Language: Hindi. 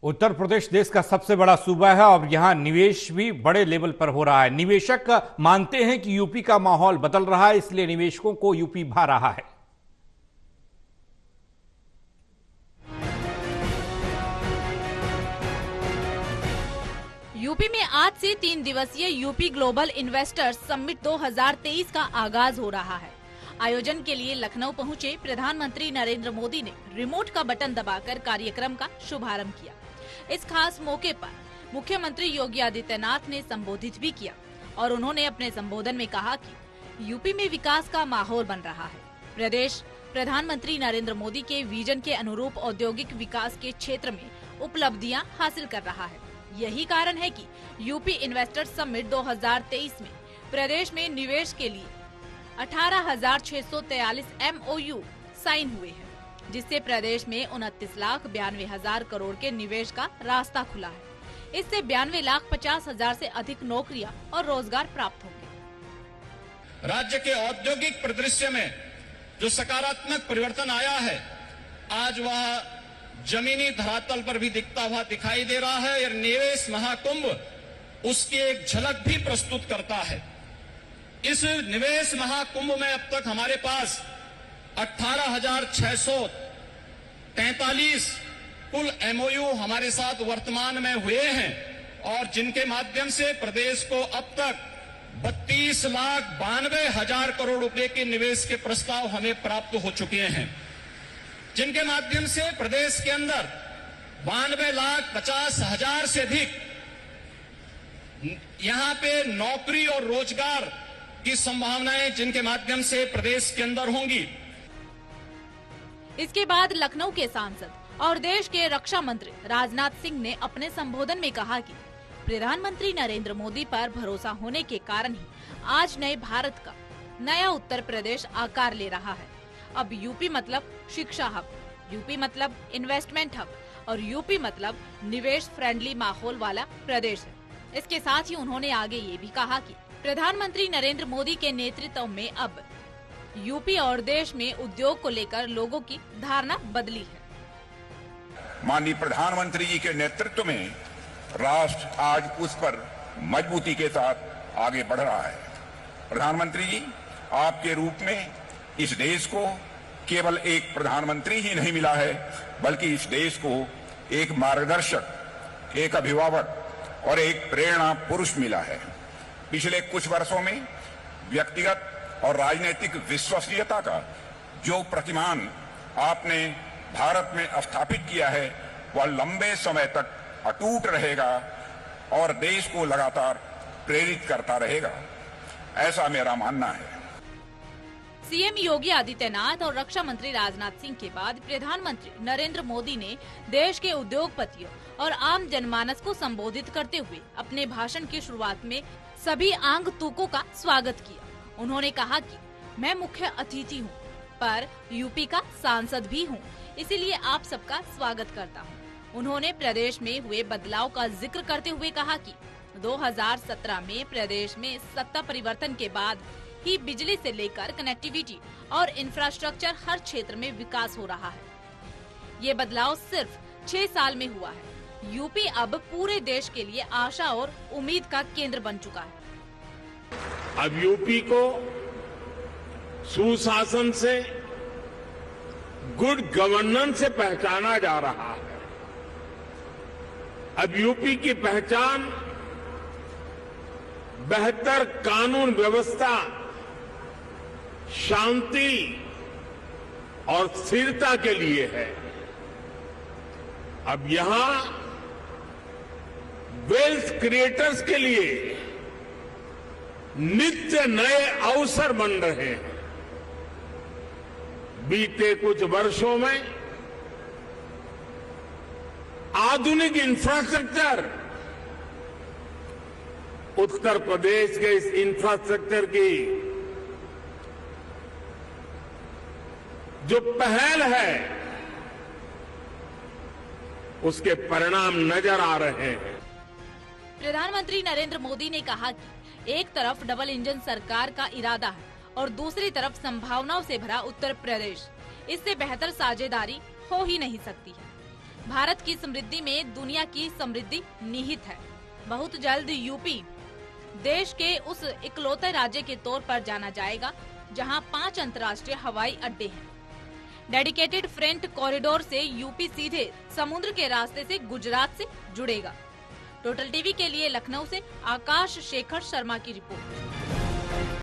उत्तर प्रदेश देश का सबसे बड़ा सूबा है और यहां निवेश भी बड़े लेवल पर हो रहा है। निवेशक मानते हैं कि यूपी का माहौल बदल रहा है, इसलिए निवेशकों को यूपी भा रहा है। यूपी में आज से 3 दिवसीय यूपी ग्लोबल इन्वेस्टर्स समिट 2023 का आगाज हो रहा है। आयोजन के लिए लखनऊ पहुंचे प्रधानमंत्री नरेंद्र मोदी ने रिमोट का बटन दबाकर कार्यक्रम का शुभारंभ किया। इस खास मौके पर मुख्यमंत्री योगी आदित्यनाथ ने संबोधित भी किया और उन्होंने अपने संबोधन में कहा कि यूपी में विकास का माहौल बन रहा है। प्रदेश प्रधानमंत्री नरेंद्र मोदी के विजन के अनुरूप औद्योगिक विकास के क्षेत्र में उपलब्धियां हासिल कर रहा है। यही कारण है कि यूपी इन्वेस्टर्स समिट 2023 में प्रदेश में निवेश के लिए 18,643 MOU साइन हुए हैं, जिससे प्रदेश में 29,92,000 करोड़ के निवेश का रास्ता खुला है। इससे 92,50,000 से अधिक नौकरियां और रोजगार प्राप्त होंगे। राज्य के औद्योगिक परिदृश्य में जो सकारात्मक परिवर्तन आया है, आज वह जमीनी धरातल पर भी दिखता हुआ दिखाई दे रहा है। और निवेश महाकुंभ उसकी एक झलक भी प्रस्तुत करता है। इस निवेश महाकुंभ में अब तक हमारे पास 18,643 कुल MOU हमारे साथ वर्तमान में हुए हैं और जिनके माध्यम से प्रदेश को अब तक 32,92,000 करोड़ रुपए के निवेश के प्रस्ताव हमें प्राप्त हो चुके हैं, जिनके माध्यम से प्रदेश के अंदर 92,50,000 से अधिक यहां पे नौकरी और रोजगार की संभावनाएं जिनके माध्यम से प्रदेश के अंदर होंगी। इसके बाद लखनऊ के सांसद और देश के रक्षा मंत्री राजनाथ सिंह ने अपने संबोधन में कहा कि प्रधानमंत्री नरेंद्र मोदी पर भरोसा होने के कारण ही आज नए भारत का नया उत्तर प्रदेश आकार ले रहा है। अब यूपी मतलब शिक्षा हब, यूपी मतलब इन्वेस्टमेंट हब और यूपी मतलब निवेश फ्रेंडली माहौल वाला प्रदेश है। इसके साथ ही उन्होंने आगे ये भी कहा कि प्रधानमंत्री नरेंद्र मोदी के नेतृत्व में अब यूपी और देश में उद्योग को लेकर लोगों की धारणा बदली है। माननीय प्रधानमंत्री जी के नेतृत्व में राष्ट्र आज उस पर मजबूती के साथ आगे बढ़ रहा है। प्रधानमंत्री जी, आपके रूप में इस देश को केवल एक प्रधानमंत्री ही नहीं मिला है, बल्कि इस देश को एक मार्गदर्शक, एक अभिभावक और एक प्रेरणा पुरुष मिला है। पिछले कुछ वर्षों में व्यक्तिगत और राजनीतिक विश्वसनीयता का जो प्रतिमान आपने भारत में स्थापित किया है, वह लंबे समय तक अटूट रहेगा और देश को लगातार प्रेरित करता रहेगा, ऐसा मेरा मानना है। सीएम योगी आदित्यनाथ और रक्षा मंत्री राजनाथ सिंह के बाद प्रधानमंत्री नरेंद्र मोदी ने देश के उद्योगपतियों और आम जनमानस को संबोधित करते हुए अपने भाषण की शुरुआत में सभी आगंतुकों का स्वागत किया। उन्होंने कहा कि मैं मुख्य अतिथि हूं, पर यूपी का सांसद भी हूं, इसीलिए आप सबका स्वागत करता हूं। उन्होंने प्रदेश में हुए बदलाव का जिक्र करते हुए कहा कि 2017 में प्रदेश में सत्ता परिवर्तन के बाद ही बिजली से लेकर कनेक्टिविटी और इंफ्रास्ट्रक्चर हर क्षेत्र में विकास हो रहा है। ये बदलाव सिर्फ 6 साल में हुआ है। यूपी अब पूरे देश के लिए आशा और उम्मीद का केंद्र बन चुका है। अब यूपी को सुशासन से, गुड गवर्नेंस से पहचाना जा रहा है। अब यूपी की पहचान बेहतर कानून व्यवस्था, शांति और स्थिरता के लिए है। अब यहां वेल्थ क्रिएटर्स के लिए नित्य नए अवसर बन रहे हैं। बीते कुछ वर्षों में आधुनिक इंफ्रास्ट्रक्चर, उत्तर प्रदेश के इस इंफ्रास्ट्रक्चर की जो पहल है, उसके परिणाम नजर आ रहे हैं। प्रधानमंत्री नरेंद्र मोदी ने कहा कि एक तरफ डबल इंजन सरकार का इरादा है और दूसरी तरफ संभावनाओं से भरा उत्तर प्रदेश। इससे बेहतर साझेदारी हो ही नहीं सकती है। भारत की समृद्धि में दुनिया की समृद्धि निहित है। बहुत जल्द यूपी देश के उस इकलौते राज्य के तौर पर जाना जाएगा जहां 5 अंतर्राष्ट्रीय हवाई अड्डे हैं। डेडिकेटेड फ्रेट कॉरिडोर से यूपी सीधे समुद्र के रास्ते से गुजरात से जुड़ेगा। टोटल टीवी के लिए लखनऊ से आकाश शेखर शर्मा की रिपोर्ट।